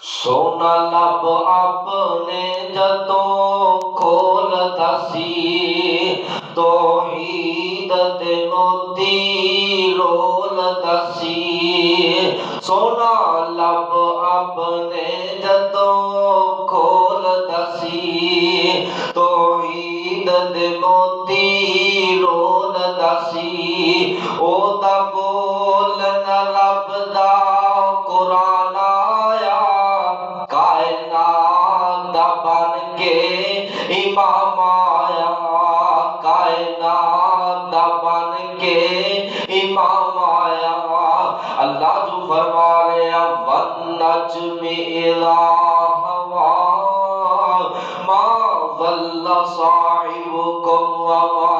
सोना लब आपने जतों खोल दसी तौहीद दे मोती रोल दसी। सोना लब आपने जतों खोल दसी तौहीद दे मोती रोल दसी। ओदा बोलन लभदा कुरान आया कायनात दा बन के इमाम आया कायनात दा बन के इमाम आया। अल्लाह जो फरमा रहे वन नज्मि इज़ा हवा मा ज़ल्ला साहिबुकुम व मा